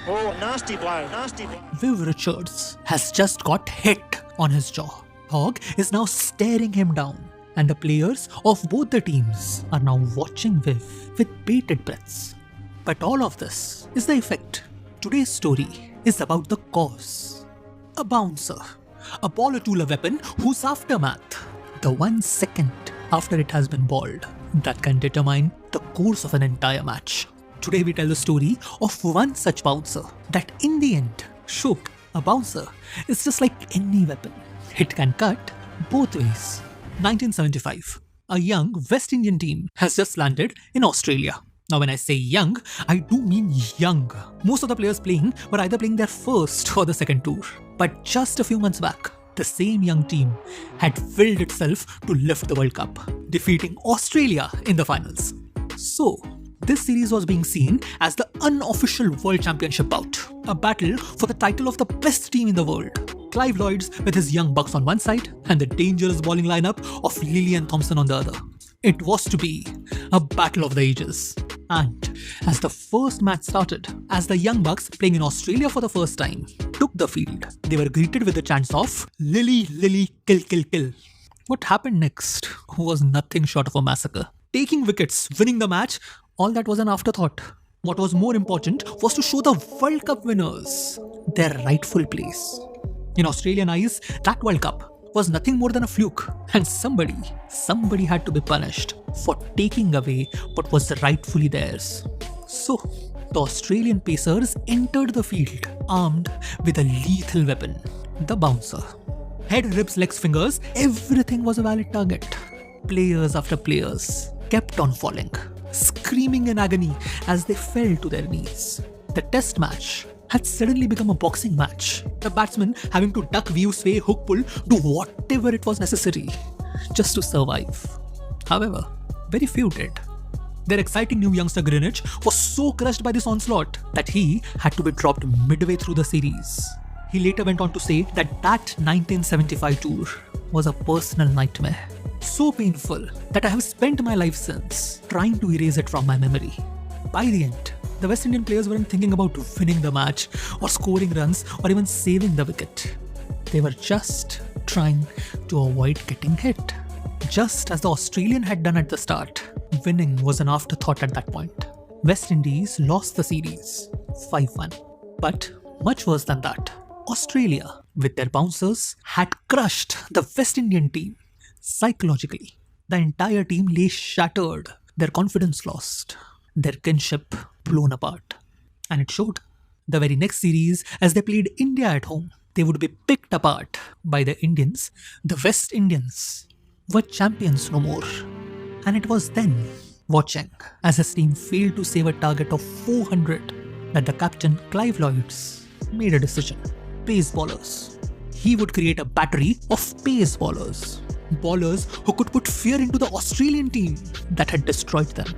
Oh, nasty blow, nasty blow. Viv Richards has just got hit on his jaw. Hogg is now staring him down, and the players of both the teams are now watching Viv with bated breaths. But all of this is the effect. Today's story is about the cause. A bouncer, a ball or tool, a weapon whose aftermath, the 1 second after it has been balled, that can determine the course of an entire match. Today we tell the story of one such bouncer that in the end showed a bouncer is just like any weapon. It can cut both ways. 1975. A young West Indian team has just landed in Australia. Now when I say young, I do mean young. Most of the players playing were either playing their first or the second tour. But just a few months back, the same young team had willed itself to lift the World Cup, defeating Australia in the finals. So, this series was being seen as the unofficial World Championship bout, a battle for the title of the best team in the world. Clive Lloyds with his young bucks on one side and the dangerous bowling lineup of Lillee and Thomson on the other. It was to be a battle of the ages. And as the first match started, as the young bucks playing in Australia for the first time took the field, they were greeted with the chants of Lillee, Lillee, kill, kill, kill. What happened next was nothing short of a massacre. Taking wickets, winning the match, all that was an afterthought. What was more important was to show the World Cup winners their rightful place. In Australian eyes, that World Cup was nothing more than a fluke, and somebody had to be punished for taking away what was rightfully theirs. So, the Australian pacers entered the field armed with a lethal weapon, the bouncer. Head, ribs, legs, fingers, everything was a valid target. Players after players kept on falling, screaming in agony as they fell to their knees. The test match had suddenly become a boxing match. The batsmen having to duck, weave, sway, hook, pull, do whatever it was necessary just to survive. However, very few did. Their exciting new youngster Greenidge was so crushed by this onslaught that he had to be dropped midway through the series. He later went on to say that 1975 tour was a personal nightmare. So painful that I have spent my life since trying to erase it from my memory. By the end, the West Indian players weren't thinking about winning the match or scoring runs or even saving the wicket. They were just trying to avoid getting hit. Just as the Australian had done at the start, winning was an afterthought at that point. West Indies lost the series 5-1. But much worse than that, Australia, with their bouncers, had crushed the West Indian team. Psychologically, the entire team lay shattered, their confidence lost, their kinship blown apart. And it showed. The very next series, as they played India at home, they would be picked apart by the Indians. The West Indians were champions no more. And it was then, watching as his team failed to save a target of 400, that the captain Clive Lloyds made a decision. Pace bowlers. He would create a battery of pace bowlers. Bowlers who could put fear into the Australian team that had destroyed them.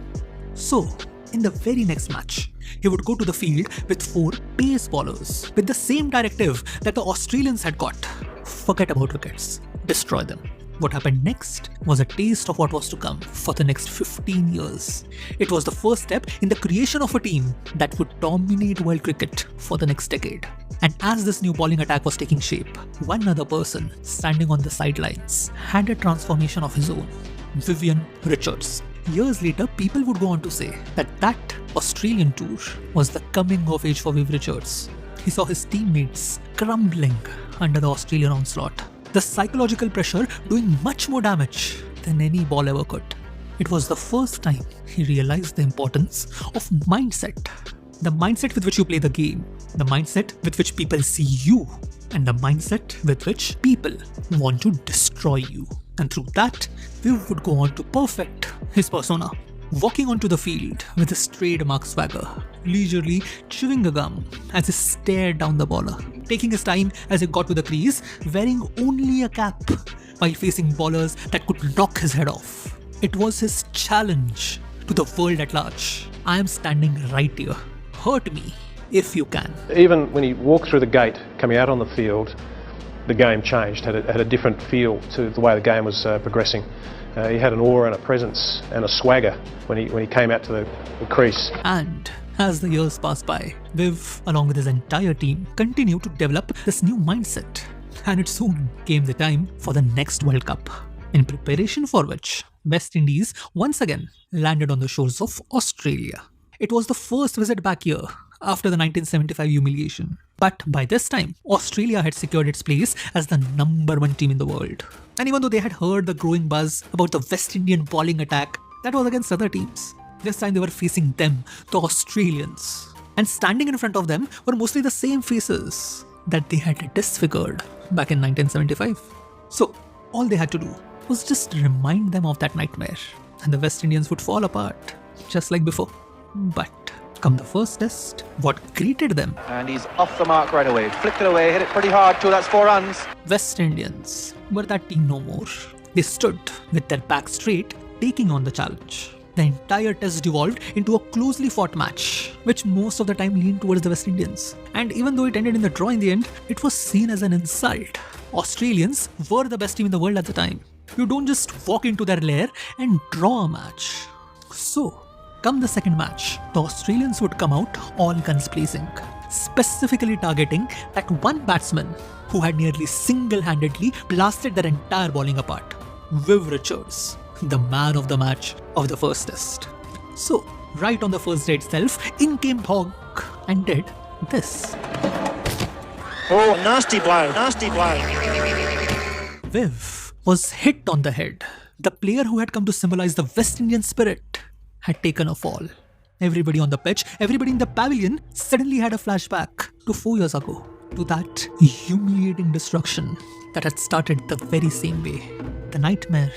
So, in the very next match, he would go to the field with 4 pace bowlers with the same directive that the Australians had got. Forget about wickets. Destroy them. What happened next was a taste of what was to come for the next 15 years. It was the first step in the creation of a team that would dominate world cricket for the next decade. And as this new bowling attack was taking shape, one other person standing on the sidelines had a transformation of his own. Vivan Richards. Years later, people would go on to say that Australian tour was the coming of age for Viv Richards. He saw his teammates crumbling under the Australian onslaught. The psychological pressure doing much more damage than any ball ever could. It was the first time he realized the importance of mindset. The mindset with which you play the game, the mindset with which people see you, and the mindset with which people want to destroy you. And through that, Viv would go on to perfect his persona. Walking onto the field with his trademark swagger, leisurely chewing a gum as he stared down the bowler, taking his time as he got to the crease, wearing only a cap while facing bowlers that could knock his head off. It was his challenge to the world at large. I am standing right here. Hurt me if you can. Even when he walked through the gate coming out on the field, the game changed, had a different feel to the way the game was progressing. He had an aura and a presence and a swagger when he came out to the crease. And As the years passed by, Viv, along with his entire team, continued to develop this new mindset. And it soon came the time for the next World Cup, in preparation for which West Indies once again landed on the shores of Australia. It was the first visit back here after the 1975 humiliation. But by this time, Australia had secured its place as the #1 team in the world. And even though they had heard the growing buzz about the West Indian bowling attack, that was against other teams. This time they were facing them, the Australians. And standing in front of them were mostly the same faces that they had disfigured back in 1975. So all they had to do was just remind them of that nightmare, and the West Indians would fall apart, just like before. But come the first test, what greeted them? And he's off the mark right away. Flicked it away, hit it pretty hard too, that's 4 runs. West Indians were that team no more. They stood with their back straight, taking on the challenge. The entire test devolved into a closely fought match, which most of the time leaned towards the West Indians. And even though it ended in the draw in the end, it was seen as an insult. Australians were the best team in the world at the time. You don't just walk into their lair and draw a match. So, come the second match, the Australians would come out all guns blazing, specifically targeting that one batsman who had nearly single-handedly blasted their entire bowling apart, Viv Richards, the man of the match of the first test. So, right on the first day itself, in came Hogg and did this. Oh, nasty blow, nasty blow. Viv was hit on the head. The player who had come to symbolize the West Indian spirit had taken a fall. Everybody on the pitch, everybody in the pavilion suddenly had a flashback to 4 years ago, to that humiliating destruction that had started the very same way. The nightmare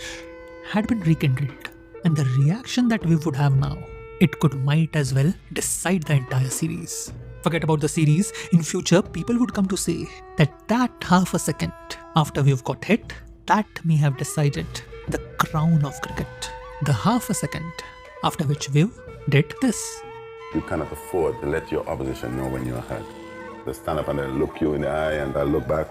had been rekindled, and the reaction that Viv would have now, it might as well decide the entire series. Forget about the series. In future, people would come to say that half a second after Viv got hit, that may have decided the crown of cricket. The half a second after which Viv did this. You cannot afford to let your opposition know when you're hurt. They stand up and they look you in the eye and they'll look back,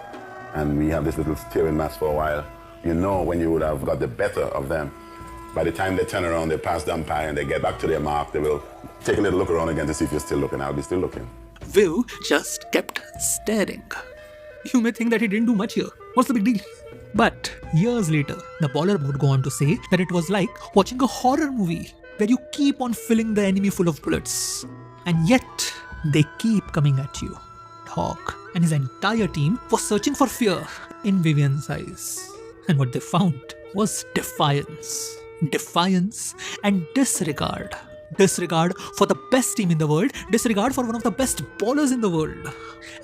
and we have this little steering match for a while. You know when you would have got the better of them. By the time they turn around, they pass the umpire and they get back to their mark, they will take a little look around again to see if you're still looking. I'll be still looking. Viv just kept staring. You may think that he didn't do much here. What's the big deal? But years later, the bowler would go on to say that it was like watching a horror movie where you keep on filling the enemy full of bullets, and yet they keep coming at you. Hogg and his entire team was searching for fear in Vivian's eyes. And what they found was defiance. Defiance and disregard. Disregard for the best team in the world. Disregard for one of the best bowlers in the world.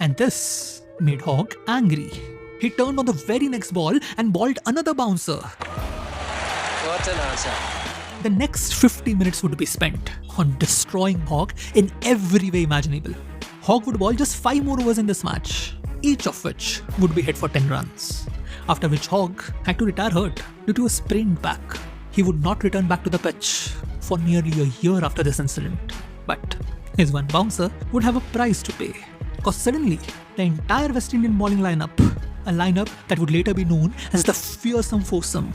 And this made Hogg angry. He turned on the very next ball and bowled another bouncer. What an answer. The next 50 minutes would be spent on destroying Hogg in every way imaginable. Hogg would bowl just 5 more overs in this match, each of which would be hit for 10 runs. After which Hogg had to retire hurt due to a sprained back. He would not return back to the pitch for nearly a year after this incident. But his one bouncer would have a price to pay, because suddenly the entire West Indian bowling lineup, a lineup that would later be known as the fearsome foursome,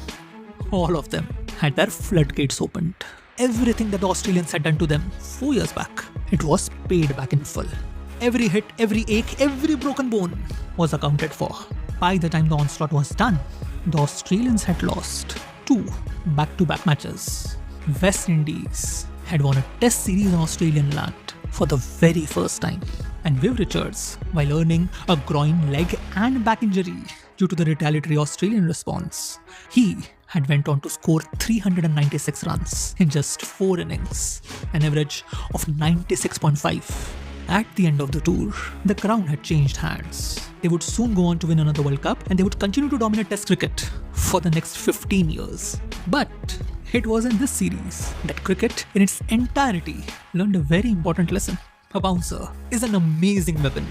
all of them had their floodgates opened. Everything that the Australians had done to them 4 years back, it was paid back in full. Every hit, every ache, every broken bone was accounted for. By the time the onslaught was done, the Australians had lost 2 back-to-back matches. West Indies had won a test series on Australian land for the very first time. And Viv Richards, while earning a groin, leg and back injury due to the retaliatory Australian response, he had went on to score 396 runs in just 4 innings, an average of 96.5. At the end of the tour, the crown had changed hands. They would soon go on to win another World Cup, and they would continue to dominate Test cricket for the next 15 years. But it was in this series that cricket in its entirety learned a very important lesson. A bouncer is an amazing weapon,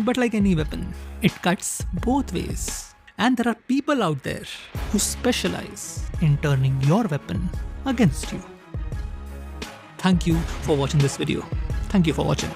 but like any weapon, it cuts both ways. And there are people out there who specialize in turning your weapon against you. Thank you for watching this video. Thank you for watching.